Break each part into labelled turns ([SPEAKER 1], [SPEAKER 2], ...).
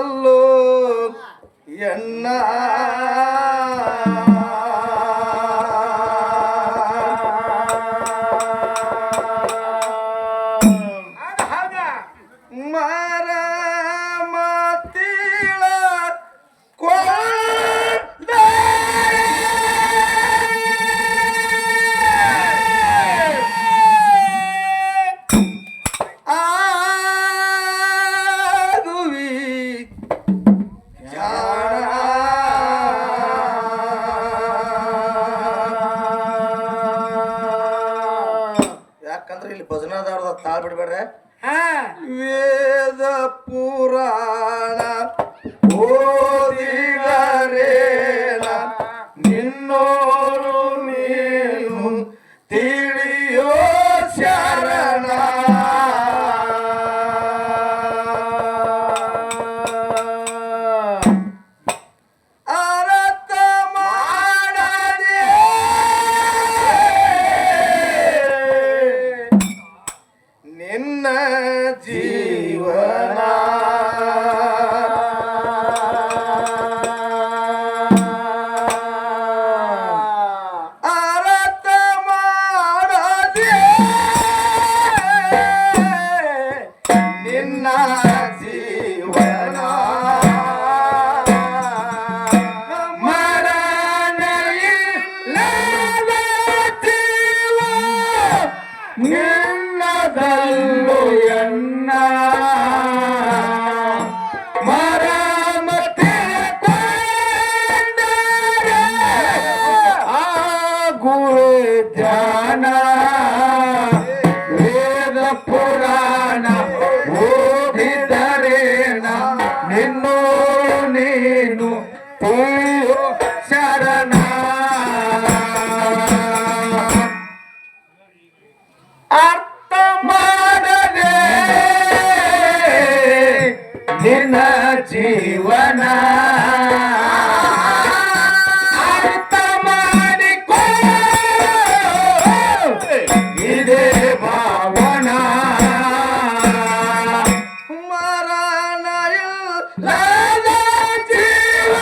[SPEAKER 1] ನಿನ್ನದಲ್ಲೋ ಎನ್ನ ತಾಳ್ ಬಿಡ್ಬೇಡ್ರೆ ವೇದ ಪುರಾಣ ಓದಿದರೇನ ನಿನ್ನೋರು ನೀನು ತಿಳಿಯೋ ಶರಣ ಜೀವನ ಅರತ ಮಾಡದೆ ನಿನ್ನ ಜೀವನ ನಿನ್ನದಲ್ಲೂ ಎನ್ನ ಮರಮತೆ ಆಗುವೆ ಧ್ಯಾನ ವೇದ ಪುರಾಣ ಓದಿದರೇನ ನಿನ್ನೋ ನೀನು ತಿಳಿಯೋ ಶರಣ ಅರ್ಥ ಮಾಡದೆ ನಿನ್ನ ಜೀವನ ಅರ್ಥ ಮಾಡಿಕೋ ಇದೇ ಭಾವನ ಮರಣ ಇಲ್ಲದ ಜೀವ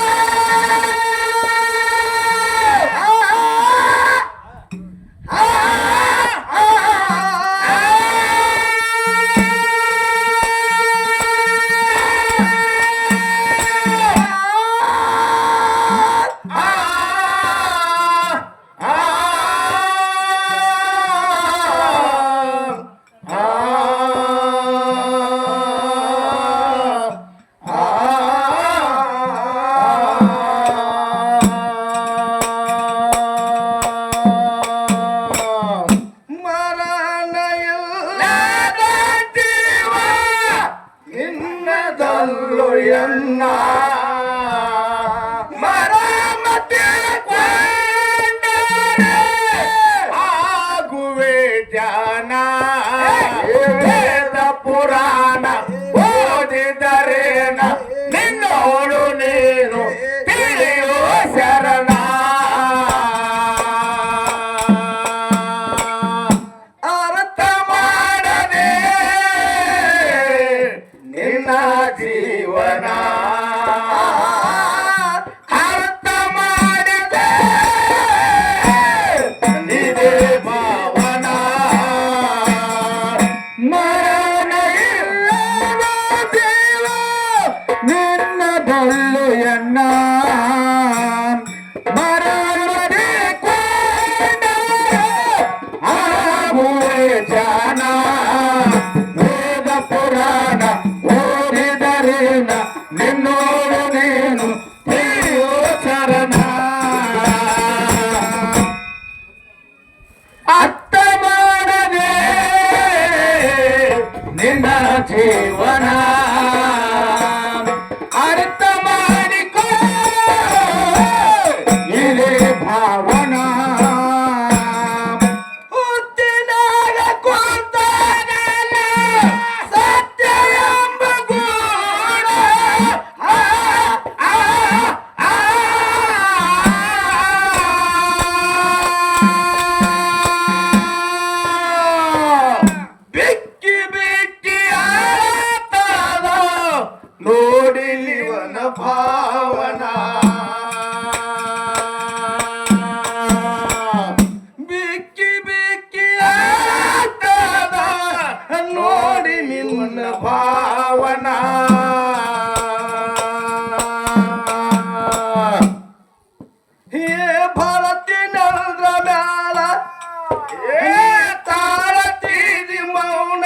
[SPEAKER 1] ಎನ್ನ ಮರಮತೆ ಆಗುವೆ ಧ್ಯಾನ ವೇದ ಪುರಾಣ ಓದಿದರೇನ ನಿನ್ನೋಳು ನೀನು ತಿಳಿಯೋ ಶರಣ ಅರ್ಥ ಮಾಡದೆ ನಿನ್ನ ಜೀವನ ಅರ್ಥ ಮಾಡಿದೆ ಇದೇ ಭಾವನ ಮರಣ ಇಲ್ಲದ ಜೀವ ನಿನ್ನದಲ್ಲೂ ಎನ್ನ ಮರಣದೆ ಆಗುವೆ ಜಾನ ವೇದ ಪುರಾಣ ಓದಿದರೇನ ನಿನ್ನೋಳು ನೀನು ತಿಳಿಯೋ ಶರಣ ಅರ್ಥ ಮಾಡದೆ ನಿನ್ನ ಜೀವನ ಅರ್ಥ ಮಾಡಿಕೋ ಇದೇ ಭಾವನ ಹುಟ್ಟಿದಾಗ ಕೊಂತಾಗಲ್ಲ ಸತ್ಯ ಎಂಬ ಗೂಢ ಬಿಕ್ಕಿ ಬಿಕ್ಕಿ ಆಳತಾನ ಭಾವನಾ ಬಿಕ್ಕಿ ಬಿಕ್ಕಿ ಆಗ್ತದ ನೋಡಿ ನಿನ್ನ ಭಾವನಾ ಹೇ ಭರತಿ ನಂದ್ರ ಮ್ಯಾಲ ಏ ತಾಳತೀದಿ ಮೌನ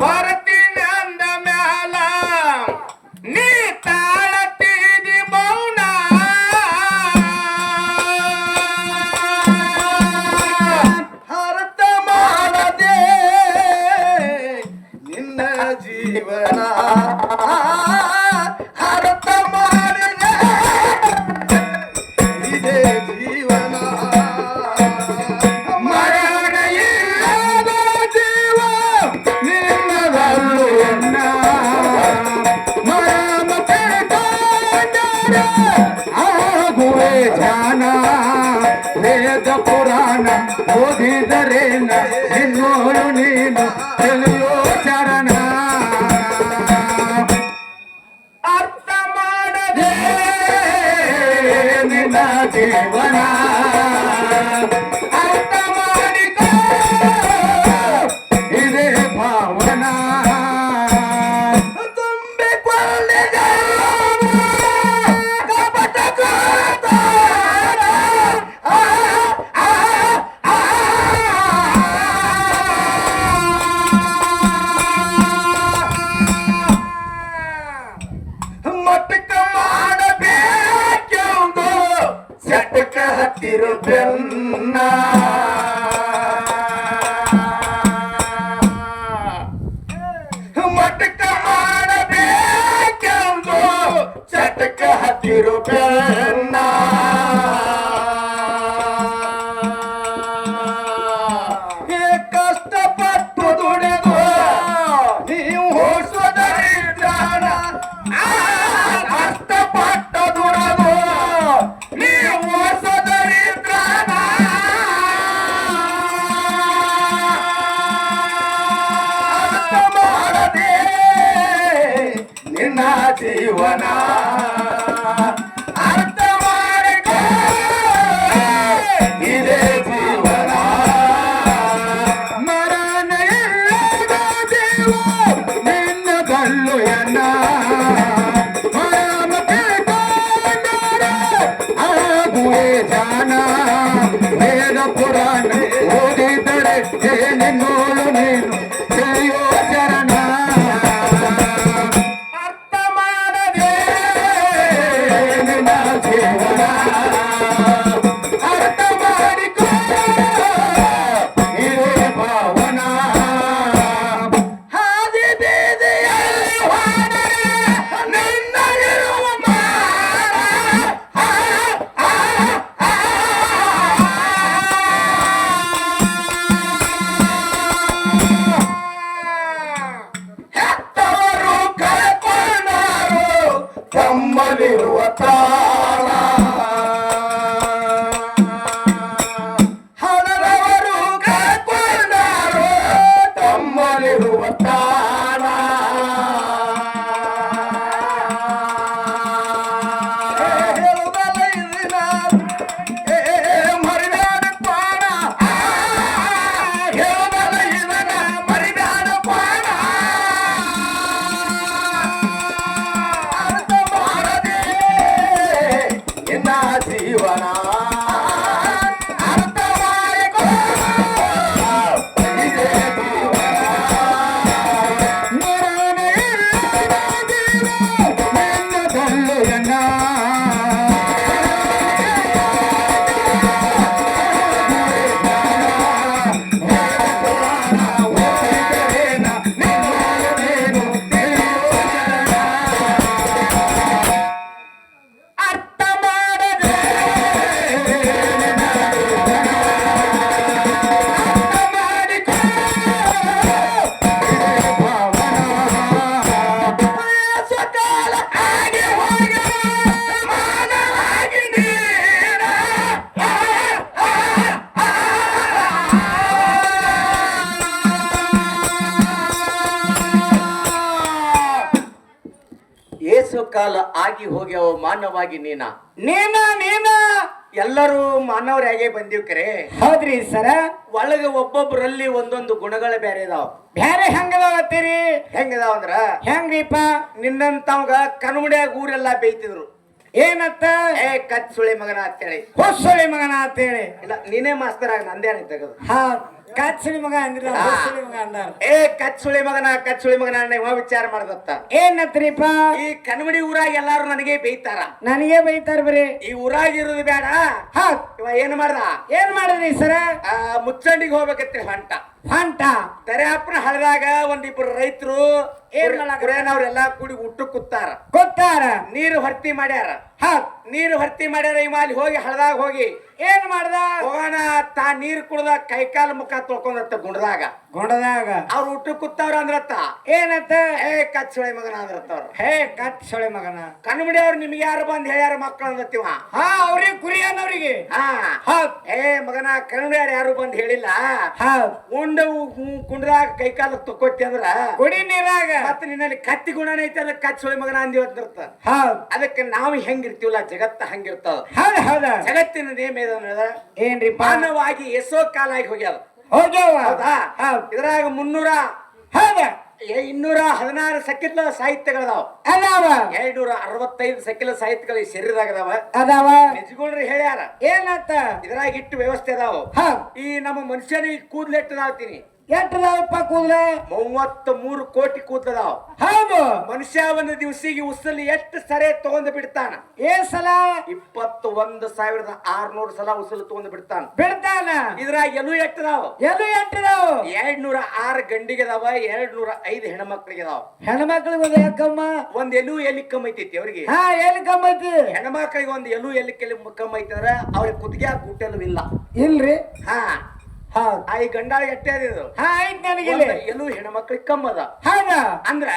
[SPEAKER 1] ಭರತಿ ನಂದ ಮ್ಯಾಲ ನೀ ತಾಳತೀದಿ ಮೌನ ಹರತ ಮಾಡದೆ ನಿನ್ನ ಜೀವನ ಹರತ ಮಾಡಿದೆ ಇದೇ ಜೀವನ ಮರಣ ಇಲ್ಲದ ಜೀವ ನಿನ್ನದಲ್ಲು ಎನ್ನ ಮರಮ ತಿಳ್ಕೊಂಡರೆ ಆಗುವೆ ಜಾನ ವೇದ ಪುರಾಣ ಓದಿದರೇನ ನಿನ್ನೋಳು ನೀನು ತಿಳಿಯೋ ಚರಣ ಅರ್ಥ ಮಾಡದೆ ನಿನ್ನ ಜೀವನ ಅರ್ಥ ಮಾಡಿಕೋ ಇದೇ ಭಾವನಾ ತುಂಬಿಕೊಳ್ಳಿದ ಕಪಟ ಕಾತಾರ ಮಟಕ ಮಾಡಬೇಕೆಂದು ಸಟಕ ಹತ್ತಿರು ಬೆನ್ನ ಮಟಕ ಮಾಡಬೇಕೆಂದು ಚಟಕ ಹತ್ತಿರು ಬೆನ್ನ ಹೇ ಕಷ್ಟಪಟ್ಟು ದುಡಿದು ನೀವು ಹೋಸೋದರಿದ್ದಾನ ಕಷ್ಟಪಟ್ಟು ದುಡಿದು ನೀವು ಹೋಸೋದರಿದ್ದಾನ ಅರ್ಥ ಮಾಡದೆ ನಿನ್ನ ಜೀವನ ಅರ್ಥ ಮಾಡಿಕೋ ಇದೇ ಜೀವನ ಮರಣ ಇಲ್ಲದ ಜೀವ ನಿನ್ನ ಗಲ್ಲು ಎನ್ನ ಮರಮ ತಿಳ್ಕೊಂಡರೆ ಆಗುವೆ ಜಾನ ವೇದ ಪುರಾಣ ಓದಿದರೆ ನಿನ್ನೋಳು ನೀನು ತಿಳಿಯೋ ಚರಣ ಅರ್ಥ ಮಾಡದೆ ನಿನ್ನ ಜೀವನ ಅರ್ಥ ಮಾಡಿಕೋ ಇದೇ ಭಾವನಾ ಹಾದಿ ಬೀದಿಯಲ್ಲಿ ಹೋದರೆ ನಿನ್ನ ಇರುವ ಮಾರ ಹೆತ್ತವರು ಕಳ್ಕೊಂಡರು ತಮ್ಮಲ್ಲಿರುವ ತಾಳ ಹಣದವರು ಕಳ್ಕೊಂಡರು ತಮ್ಮಲ್ಲಿರುವ ತಾಳ ಹೇಳುವುದಲ್ಲ ಇದನ್ನ ಮರಿಬೇಡ ಪಾಣ ಹೇಳುವುದಲ್ಲ ಇದನ್ನ ಮರಿಬೇಡ ಪಾಣ ಅರ್ಥ ಮಾಡದೆ ಕಾಲ ಆಗಿ ಹೋಗ್ಯಾವ ಮಾನವಾಗಿ ನೀನ
[SPEAKER 2] ನೀನ
[SPEAKER 1] ಎಲ್ಲರೂ ಮಾನವರಾಗೆ ಬಂದೀವ್ ಕರೆ.
[SPEAKER 2] ಹೌದ್ರಿ ಸರ.
[SPEAKER 1] ಒಳಗ ಒಬ್ಬೊಬ್ಬರಲ್ಲಿ ಒಂದೊಂದು ಗುಣಗಳು ಬೇರೆ ಇದಾವ.
[SPEAKER 2] ಬ್ಯಾರೆ ಹೆಂಗದಾವತ್ತೀರಿ?
[SPEAKER 1] ಹೆಂಗದಾವ ಅಂದ್ರ
[SPEAKER 2] ಹೆಂಗ್ರಿಪ್ಪ?
[SPEAKER 1] ನಿನ್ನಂತವ್ಗ ಕನುಮಡ್ಯಾಗ ಊರೆಲ್ಲ ಬೇಯ್ತಿದ್ರು.
[SPEAKER 2] ಏನತ್ತ?
[SPEAKER 1] ಏ ಕಚ್ ಸುಳಿ ಮಗನ ಅಂತೇಳಿ,
[SPEAKER 2] ಹೊಸ್ಸುಳಿ ಮಗನ ಅಂತೇಳಿ.
[SPEAKER 1] ಇಲ್ಲ ನೀನೇ ಮಾಸ್ತರ್ ಆಗ ನಂದೇನ ತೆಗದು.
[SPEAKER 2] ಹಾ, ಕಚ್ಚುಳಿ ಮಗ ಅಂದ್ರಿ, ಹೊಸ್ಸುಳಿ ಮಗ ಅಂದಾರ.
[SPEAKER 1] ಏ ಕಚ್ ಸುಳಿ ಮಗನ ಇವ ವಿಚಾರ ಮಾಡ್ದತ್ತ.
[SPEAKER 2] ಏನತ್ರಿಪ್ಪ?
[SPEAKER 1] ಈ ಕನುಮಡಿ ಊರಾಗ ಎಲ್ಲಾರು ನನಗೆ ಬೇಯ್ತಾರ,
[SPEAKER 2] ನನಗೆ ಬೈತಾರ ಬರೀ.
[SPEAKER 1] ಈ ಊರಾಗ ಇರುದು ಬೇಡ.
[SPEAKER 2] ಹಾ,
[SPEAKER 1] ಇವ ಏನ್ ಮಾಡ್ದ?
[SPEAKER 2] ಏನ್ ಮಾಡಿದ್ರಿ ಸರ?
[SPEAKER 1] ಮುಚ್ಚಂಡಿಗೆ ಹೋಗ್ಬೇಕತ್ರಿ
[SPEAKER 2] ಹೊಂಟ
[SPEAKER 1] ದರ್ಯಾಪನ ಹಳದಾಗ ಒಂದಿಬ್ರು ರೈತರು ಕುರೇನವ್ರೆಲ್ಲ ಕೂಡಿ ಊಟ ಕೂತಾರ. ನೀರು ಭರ್ತಿ ಮಾಡ್ಯಾರ. ನೀರು ಭರ್ತಿ ಮಾಡ್ಯಾರ. ಇವ ಅಲ್ಲಿ ಹೋಗಿ ಹಳದಾಗ ಹೋಗಿ
[SPEAKER 2] ಏನ್ ಮಾಡ್ದ?
[SPEAKER 1] ಹೋಗೋಣ ತಾ ನೀರ್ ಕುಡ್ದ ಕೈಕಾಲ ಮುಖ ತೊಳ್ಕೊಂಡತ್ತ ಗುಂಡದಾಗ. ಅವ್ರ ಊಟ ಕೂತಾವ್ರ ಅಂದ್ರತ್ತ.
[SPEAKER 2] ಏನತ್ತ?
[SPEAKER 1] ಏ ಕಚ್ಚೊಳೆ ಮಗನ ಅಂದ್ರತ್ತವ್ರ.
[SPEAKER 2] ಹೇ ಕಚ್ಚೊಳೆ ಮಗನ.
[SPEAKER 1] ಕಣ್ಮಡಿ ಅವ್ರು ನಿಮ್ಗೆ ಯಾರು ಬಂದ್ ಹೇಳ್ಯಾರ ಮಕ್ಕಳು ಅಂದತ್ತಿವ.
[SPEAKER 2] ಹಾ, ಅವ್ರಿಗೆ ಕುರಿಯನವ್ರಿಗೆ.
[SPEAKER 1] ಏ ಮಗನ ಕಣ್ಮಡಿ ಯಾರು ಬಂದ್ ಹೇಳಿಲ್ಲ. ಉಂಡ ಕುಂಡ್ರಾಗ ಕೈಕಾಲ ತೊಕ್ಕೊತ್ತಿ ಅಂದ್ರ
[SPEAKER 2] ಕುಡಿ ನೀರಾಗ
[SPEAKER 1] ಮತ್ತ ನಿನ್ನಲ್ಲಿ ಕತ್ತಿ ಗುಣನ ಐತೆ ಅದ ಕಚ್ಚೊಳೆ ಮಗನ ಅಂದಿವತ್ತ. ಅದಕ್ಕೆ ನಾವು ಹೆಂಗಿರ್ತೀವಲ್ಲ ಜಗತ್ತ ಹಂಗಿರ್ತಾವ. ಜಗತ್ತಿನ ನೇಮ
[SPEAKER 2] ಏನ್ರಿ?
[SPEAKER 1] ಮಾನವಾಗಿ ಎಸೋ ಕಾಲ ಆಗಿ ಹೋಗ್ಯಾವ. ಹೌದಾ? ಇದ್ರಾಗ 216 ಸಕಿಲ ಸಾಹಿತ್ಯಗಳದಾವ. 265 ಸಕಿಲ ಸಾಹಿತ್ಯಗಳು ಈ ಶರೀರದಾಗ
[SPEAKER 2] ಅದಾವ.
[SPEAKER 1] ನಿಜಗುಳ್ರಿ ಹೇಳ್ಯಾರ.
[SPEAKER 2] ಏನಂತ?
[SPEAKER 1] ಇದ್ರಾಗ ಇಟ್ಟು ವ್ಯವಸ್ಥೆ ಅದಾವ. ಈ ನಮ್ಮ ಮನುಷ್ಯನಿಗೆ ಕೂದ್ಲೆಟ್ಟದಾವ್ತೀನಿ.
[SPEAKER 2] ಎಟ್ಟದಾವಪ್ಪ ಕೂದ್ಲೆ?
[SPEAKER 1] 33 ಕೋಟಿ ಕೂದಲದಾವ.
[SPEAKER 2] ಹೌದು.
[SPEAKER 1] ಮನುಷ್ಯ ಒಂದು ದಿವಸಿಗೆ ಉಸಲಿ ಎಷ್ಟು ಸರಿ ತಗೊಂಡ್ ಬಿಡ್ತಾನ?
[SPEAKER 2] ಸಲ
[SPEAKER 1] 21,600 ಸಲ ಉಸಲು ತಗೊಂಡ್ ಬಿಡ್ತಾನ. ಇದ್ರಾಗ ಎಲು ಎಟ್ಟದಾವ? 206 ಗಂಡಿಗೆ ಅದಾವ, 205 ಹೆಣ್ಮಕ್ಳಿಗೆ ಅದಾವ.
[SPEAKER 2] ಹೆಣ್ಮಕ್ಳಿಗೆ ಒಂದು ಯಾಕಮ್ಮ?
[SPEAKER 1] ಒಂದ್ ಎಲು ಎಲ್ಲಿ ಕಮ್ಮಿ ಐತಿ ಅವ್ರಿಗೆ.
[SPEAKER 2] ಎಲ್ಲಿ ಕಮ್ಮಿ ಐತಿ?
[SPEAKER 1] ಹೆಣ್ಮಕ್ಳಿಗೆ ಒಂದು ಎಲು ಎಲ್ಲಿ ಕಮ್ಮಿ ಐತಿ ಅಂದ್ರೆ ಅವ್ರಿಗೆ ಕುತ್ತಿಗೆ ಕೂಟೆಲು ಇಲ್ಲ.
[SPEAKER 2] ಇಲ್ರಿ.
[SPEAKER 1] ಈ ಗಂಡಾಳಿಗೆ ಎಟ್ಟೆ ಅದಿದು. ಎಲು ಹೆಣ್ಮಕ್ಳಿಗೆ ಕಮ್ಮದ. ಅಂದ್ರ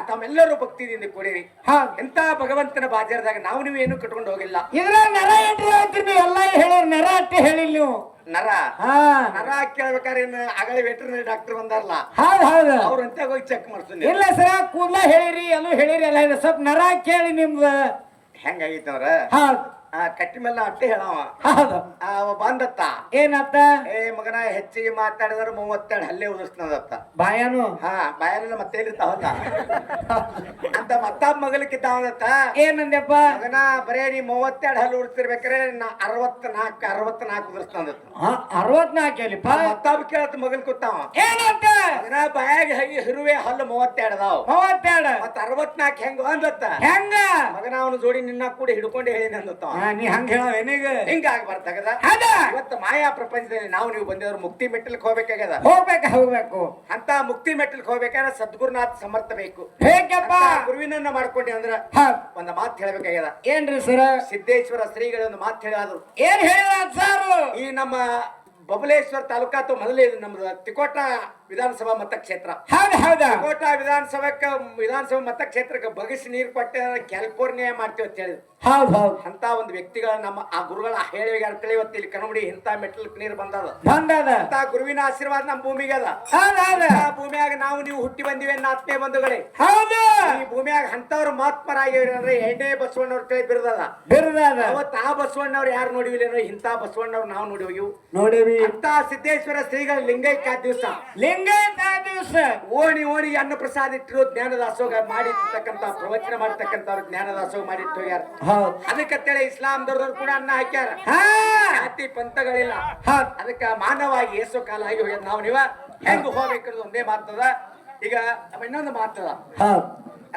[SPEAKER 1] ತಾವೆಲ್ಲರೂ ಭಕ್ತಿದಿಂದ ಕೂಡಿರಿ. ಎಂತ ಭಗವಂತನ ಬಾಜಾರದಾಗ ನೀವು ಏನು ಕಟ್ಕೊಂಡು ಹೋಗಿಲ್ಲ.
[SPEAKER 2] ನರ ಎಲ್ಲ ಹೇಳಿ ನರ ಅಟ್ಟೆ ಹೇಳಿಲ್ಲ ನೀವು.
[SPEAKER 1] ನರ ಕೇಳ್ಬೇಕಾದ್ರೆ ಆಗಲೇ ವೆಟರ್ನರಿ ಡಾಕ್ಟರ್ ಬಂದಾರಲ್ಲ, ಅವ್ರಂತ ಹೋಗಿ ಚೆಕ್ ಮಾಡ್ತೀನಿ.
[SPEAKER 2] ಇಲ್ಲ ಸರ, ಕೂದಲ ಹೇಳಿರಿ, ಎಲ್ಲೂ ಹೇಳಿರಿ, ಎಲ್ಲ ಸ್ವಲ್ಪ ನರ ಕೇಳಿ ನಿಮ್ದು
[SPEAKER 1] ಹೆಂಗಾಗಿತ್ತಂದ್ರ ಕಟ್ಟಿ ಮೇಲೆ ಅಟ್ಟೆ ಹೇಳವ. ಬಂದತ್ತ.
[SPEAKER 2] ಏನತ್ತ?
[SPEAKER 1] ಏ ಮಗನ ಹೆಚ್ಚಿಗೆ ಮಾತಾಡಿದ್ರ 32 ಹಲ್ಲೆ ಉದಿಸ್ನದತ್ತ.
[SPEAKER 2] ಬಾಯನು?
[SPEAKER 1] ಬಾಯನೆಲ್ಲ ಮತ್ತೆ ಇರ್ತಾವಲ್ಲ ಅಂತ ಮತ್ತ ಮಗಲಿಕ್ಕಿದ್ದಾವತ್ತ.
[SPEAKER 2] ಏನಂದ್ಯಪ್ಪ?
[SPEAKER 1] ಮಗನ ಬರೇ ನೀ 32 ಹಲ್ಲು ಉಡ್ತಿರ್ಬೇಕಾರೆ 64 ಉದಿಸ್ನದತ್ತ.
[SPEAKER 2] 64 ಹೇಳಿಪ್ಪ.
[SPEAKER 1] ಮತ್ತಾಬ್ ಕೇಳತ್ ಮಗಲ್ ಕೂತಾವ.
[SPEAKER 2] ಏನಂತ?
[SPEAKER 1] ಮಗನ ಬಾಯಾಗ ಹಿರುವೆ ಹಲ್ಲು 32 ಅದಾವ.
[SPEAKER 2] 32
[SPEAKER 1] ಮತ್ತ 64 ಹೆಂಗ ಅಂದತ್ತ.
[SPEAKER 2] ಹೆಂಗ?
[SPEAKER 1] ಮಗನ ಅವನು ಜೋಡಿ ನಿನ್ನ ಕೂಡ ಹಿಡ್ಕೊಂಡು ಹೇಳಿ ಅಂದತ್ತ.
[SPEAKER 2] ನೀ ಹಂಗ ಹೇಳವೇನೀಗ?
[SPEAKER 1] ಹಿಂಗಾಗಿ ಬರ್ತಾಗದ. ಇವತ್ತು ಮಾಯಾ ಪ್ರಪಂಚದಲ್ಲಿ ನೀವು ಬಂದಿದ್ರು ಮುಕ್ತಿ ಮೆಟ್ಟಲ್ಕ್ ಹೋಗ್ಬೇಕಾಗ್ಯದ.
[SPEAKER 2] ಹೋಗ್ಬೇಕು.
[SPEAKER 1] ಅಂತ ಮುಕ್ತಿ ಮೆಟ್ಟಲ್ಕ್ ಹೋಗ್ಬೇಕಾದ್ರೆ ಸದ್ಗುರುನಾಥ ಸಮರ್ಥ ಬೇಕು.
[SPEAKER 2] ಬೇಕಪ್ಪ.
[SPEAKER 1] ಗುರುವಿನನ್ನ ಮಾಡ್ಕೊಂಡಿ ಅಂದ್ರ ಒಂದ್ ಮಾತು ಹೇಳ್ಬೇಕಾಗ್ಯದ.
[SPEAKER 2] ಏನ್ರಿ ಸರ?
[SPEAKER 1] ಸಿದ್ದೇಶ್ವರ ಶ್ರೀಗಳ ಒಂದು ಮಾತು ಹೇಳಿದ್ರು.
[SPEAKER 2] ಏನ್ ಹೇಳಿದ ಸರ್?
[SPEAKER 1] ಈ ನಮ್ಮ ಬಬಲೇಶ್ವರ ತಾಲೂಕಾತು ಮೊದಲೇ ನಮ್ದು ತಿಕೋಟ ವಿಧಾನಸಭಾ ಮತಕ್ಷೇತ್ರ. ತಿಕೋಟ ವಿಧಾನಸಭಾ ಮತಕ್ಷೇತ್ರಕ್ಕೆ ಬಗಸಿ ನೀರು ಕೊಟ್ಟೆ ಕ್ಯಾಲಿಫೋರ್ನಿಯಾ ಮಾಡ್ತೀವಿ ಅಂತ ಹೇಳಿದ್ರು. ಅಂತ ಒಂದು ವ್ಯಕ್ತಿಗಳ ನಮ್ಮ ಆ ಗುರುಗಳ ಹೇಳಿಗೆ ಅಂತೇಳಿ ಇವತ್ತು ಇಲ್ಲಿ ಕನಮಡಿ ಇಂತ ಮೆಟ್ಟಲ್ ನೀರು ಬಂದದ. ಅಂತ ಗುರುವಿನ ಆಶೀರ್ವಾದ ನಮ್ಮ ಭೂಮಿಗೆ ಅದ. ಭೂಮಿಯಾಗ ನೀವು ಹುಟ್ಟಿ ಬಂದಿವೆ ಆತ್ಮೀಯ ಬಂಧುಗಳೇ. ಈ ಭೂಮಿಯಾಗ ಅಂತವ್ರು ಮಹಾತ್ಮರಾಗಿವ್ರಿ ಅಂದ್ರೆ ಎಣ್ಣೆ ಬಸವಣ್ಣವ್ರ ಕೈ ಬಿರುದದ. ಅವತ್ತು ಆ ಬಸವಣ್ಣವ್ರು ಯಾರು ನೋಡಿವಿಲ್ಲೇನೋ ಇಂತ ಬಸವಣ್ಣವ್ರು ನಾವು ನೋಡಿ ಹೋಗಿವು. ಅಂತ ಸಿದ್ದೇಶ್ವರ ಶ್ರೀಗಳ ಲಿಂಗೈಕ್ಯ ದಿವಸ ಓಣಿ ಅನ್ನ ಪ್ರಸಾದ ಇಟ್ಟಿರೋ ಜ್ಞಾನದಾಸೋಗ ಮಾಡಿರ್ತಕ್ಕಂತ ಪ್ರವಚನ ಮಾಡತಕ್ಕಂಥವ್ರು ಜ್ಞಾನದಾಸೋಗ ಮಾಡಿಟ್ಟು ಹೋಗ್ಯಾರ. ಅದಕ್ಕಂತೇಳಿ ಇಸ್ಲಾಂ ದೊಡ್ಡವ್ರು ಕೂಡ ಅನ್ನ ಹಾಕ್ಯಾರ. ಜಾತಿ ಪಂಥಗಳಿಲ್ಲ. ಅದಕ್ಕ ಮಾನವಾಗಿ ಏಸೋ ಕಾಲ ಆಗಿ ಹೋಗ್ಯಾರ. ನೀವ ಹೆಂಗ್ ಹೋಗ್ಬೇಕನ್ನೋದು ಒಂದೇ ಮಾತದ. ಈಗ ಇನ್ನೊಂದು ಮಾತದ.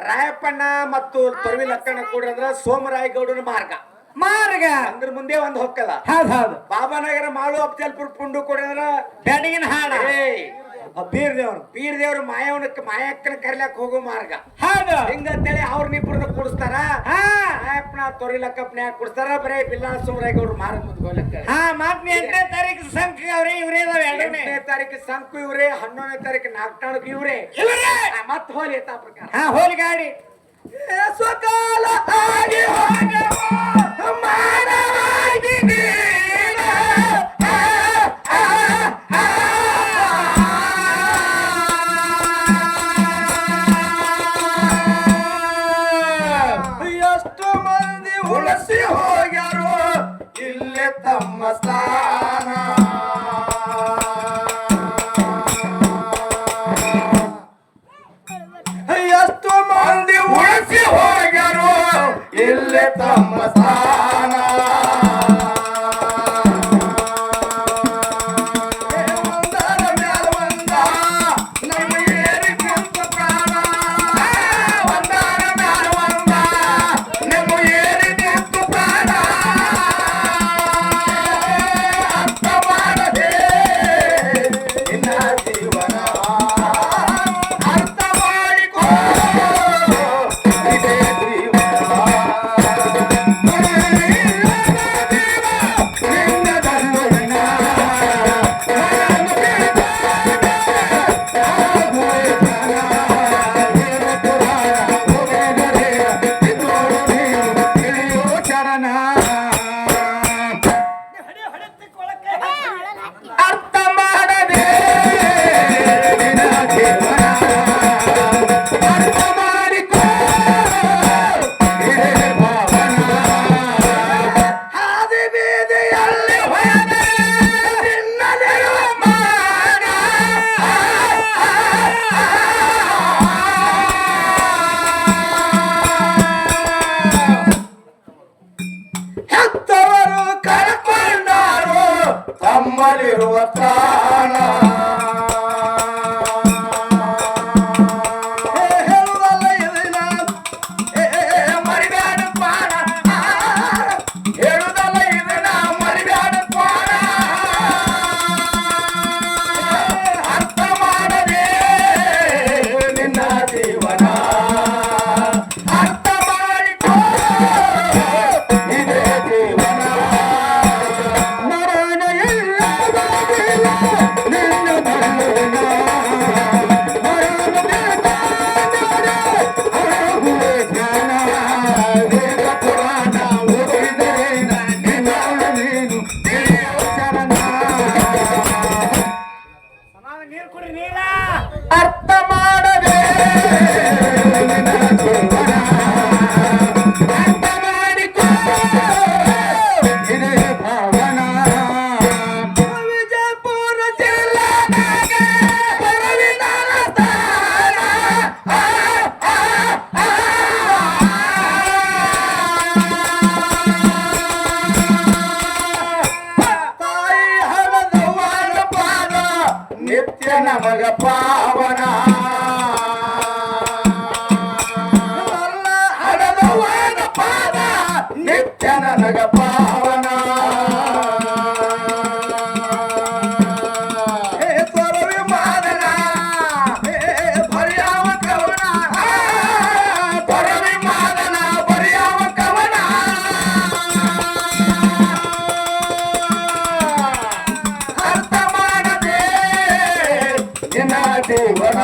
[SPEAKER 1] ರಾಯಪ್ಪಣ್ಣ ಮತ್ತು ತೊರವಿ ಲಕ್ಕಣ್ಣ ಕೂಡ್ರಂದ್ರ ಸೋಮರಾಯಗೌಡನ ಮಾರ್ಗ ಅಂದ್ರ ಮುಂದೆ ಒಂದ್ ಹೊಕ್ಕದ. ಬಾಬಾನಗರ ಮಾಳು ಅಫ್ಜಲ್ಪುರ್ ಪುಂಡು ಕೊಡಿದ್ರ
[SPEAKER 2] ಬ್ಯಾಟಿಗಿನ ಹಾಡ ಬೀರ್ ದೇವ್ರು ಮಾಯಕ್ಕನ ಕರಿಲಕ್ ಹೋಗೋ ಮಾರ್ಗ. ಹಿಂಗಂತೇಳಿ ಅವ್ರನ್ನಿಬ್ರನ್ನ ಕೂಡಿಸ್ತಾರ. ರಾಯಪ್ಪನ ತೊರಿಲಕ್ಕಪ್ಪನ ಕೂಡಿಸ್ತಾರ. ಬರೇ ಬಿಲ್ಲಾ ಸೋಮರಾಯಗೌಡ್ರು ಮಾರ್ಗ ಮುಂದ್ಕೋಲಕ್ಕ. 8ನೇ ತಾರೀಕು ಸಂಖ್ಯೆ ಅವ್ರೆ ಇವ್ರೇ.
[SPEAKER 1] 8ನೇ ತಾರೀಕು ಸಂಕು ಇವ್ರೆ. 11ನೇ ತಾರೀಕು ನಾಲ್ಕಣಕ್ ಇವ್ರೆ. ಮತ್ ಹೋಲಿ ಯಥಾ ಪ್ರಕಾರ
[SPEAKER 2] ಹೋಲಿ ಗಾಡಿ
[SPEAKER 1] ಸ್ವಕಾಲ ಆಗಿ ಮಾನವಾಗಿ
[SPEAKER 2] ತಮ್ಮ ಸ್ಥಾನ ಎಷ್ಟು ಮಂದಿ ಉಳಿಸಿ ಹೋಗ್ಯಾರೋ ಇಲ್ಲೇ ತಮ್ಮ ಸ್ಥಾನ ಒಂದರ ಮ್ಯಾಲ ಒಂದ ನಮ್ಮ ಏರಿ ಕುಂತ ಪ್ರಾಣ ಒಂದರ ಮ್ಯಾಲ ಒಂದ ನಮ್ಮ ಏರಿ ಕುಂತ ಪ್ರಾಣ ಅರ್ಥ ಮಾಡದೆ ನಿನ್ನ ಜೀವನ ಅರ್ಥ ಮಾಡಿಕೋ ಇದೇ ಜೀವನ ಅರ್ಥ ಮಾಡದೆ ನಿನ್ನ ಜೀವನ ಅರ್ಥ ಮಾಡಿಕೋ ಇದೇ ಭಾವನ ಹಾದಿ ಬೀದಿಯಲ್ಲಿ ಹೋದೆ ನಿನ್ನಲ್ಲಿರುವ ಮಾನ ಹೆತ್ತವರು ಕರ್ಕೊಂಡಾರು ತಮ್ಮಲ್ಲಿರುವ ಪ್ರಾಣ ಹೇಳುವುದಲ್ಲ ಇದನ್ನ ಮರಿಬ್ಯಾಡ ಪ್ರಾಣ ಹೇಳುವುದಲ್ಲ ಇದನ್ನ ಮರಿಬ್ಯಾಡ ಪ್ರಾಣ ಅರ್ಥ ಮಾಡದೆ ನಿನ್ನ ಜೀವನ ಅರ್ಥ ಮಾಡಿಕೋ ಇದೇ ಜೀವನ ಮರಣ ಇಲ್ಲದಾಗಿಲ್ಲ ನಿನ್ನ ಮರಣ ಮರಣ ಬೇಕಾದರೆ ಅಳಗುವೆ ಜ್ಞಾನ ವೇದ ಪುರಾಣ ಓದಿದರೆ ನಿನ್ನವಳು ನೀನು ತಿಳಿಯೋ ಶರಣ ಅರ್ಥ ಮಾಡದೆ ನಿನ್ನ ಜೀವನ ಅರ್ಥ ಮಾಡಿಕೋ ಇದೇ ಭಾವನ ವಿಜಯಪುರ ಜಿಲ್ಲಾದಾಗ ಬರವಿನ ಸ್ಥಾನ ತಾಯಿ ಹಣದವನ ಪಾದ ನಿತ್ಯ ನಮಗ ಪಾವನ ಹಣದವನ ಪಾದ ನಿತ್ಯ ನನಗ ಪಾವನ ಹೇ ತೊರವಿ ಮಾದನ ಹೇ ಬರಿಯಾವ ಕವನ ತೊರವಿ ಮಾದನ ಬರಿಯಾವ ಕವನ ಅರ್ಥ ಮಾಡದೆ ನಿನ್ನ ಜೀವನ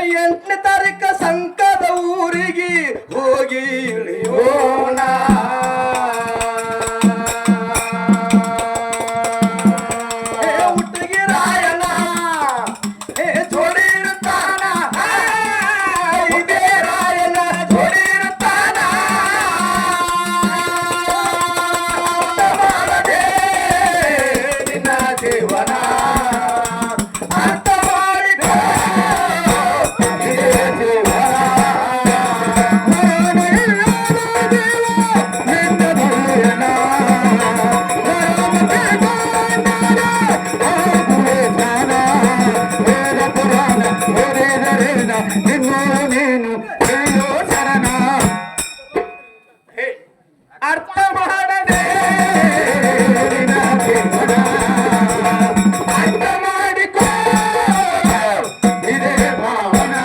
[SPEAKER 2] 8ನೇ ತಾರೀಕ ಸಂಕದ ಊರಿಗೆ ಹೋಗಿ ಇಳಿಯೋಣ ಹುಟ್ಟಿಗೆ ರಾಯಣ ಜೋಡಿ ಇರುತ್ತಾನ ಇದೇ ರಾಯಣ ಜೋಡಿ ಇರುತ್ತಾನ ಮಾಡದೆ ನಿನ್ನ ಜೀವನ ಅರ್ಥ ಮಾಡಿಕೋ ಇದೇ ಜೀವನ ನೀನು ಶರಣ ಅರ್ಥ ಮಾಡದೆ ಅರ್ಥ ಮಾಡಿಕೋ ಇದೇ ಭಾವನಾ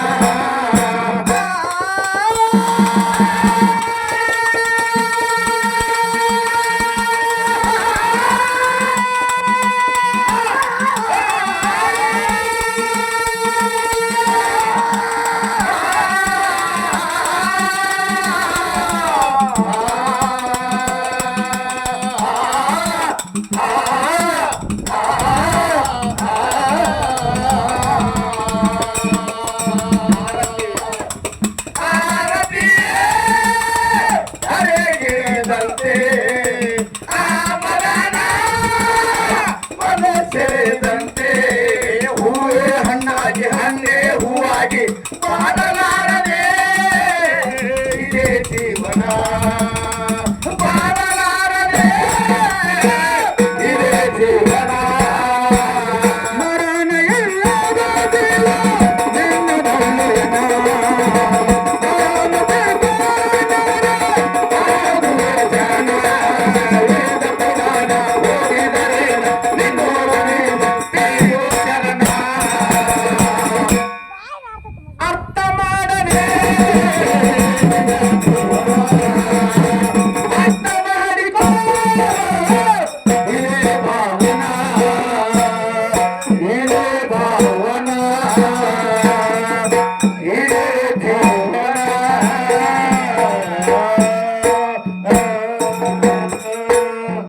[SPEAKER 2] ಸೇರಿದಂತೆ ಹೂವೇ ಹಣ್ಣಾಗಿ ಹಣ್ಣೇ ಹೂವಾಗಿ ಬಾಡಲ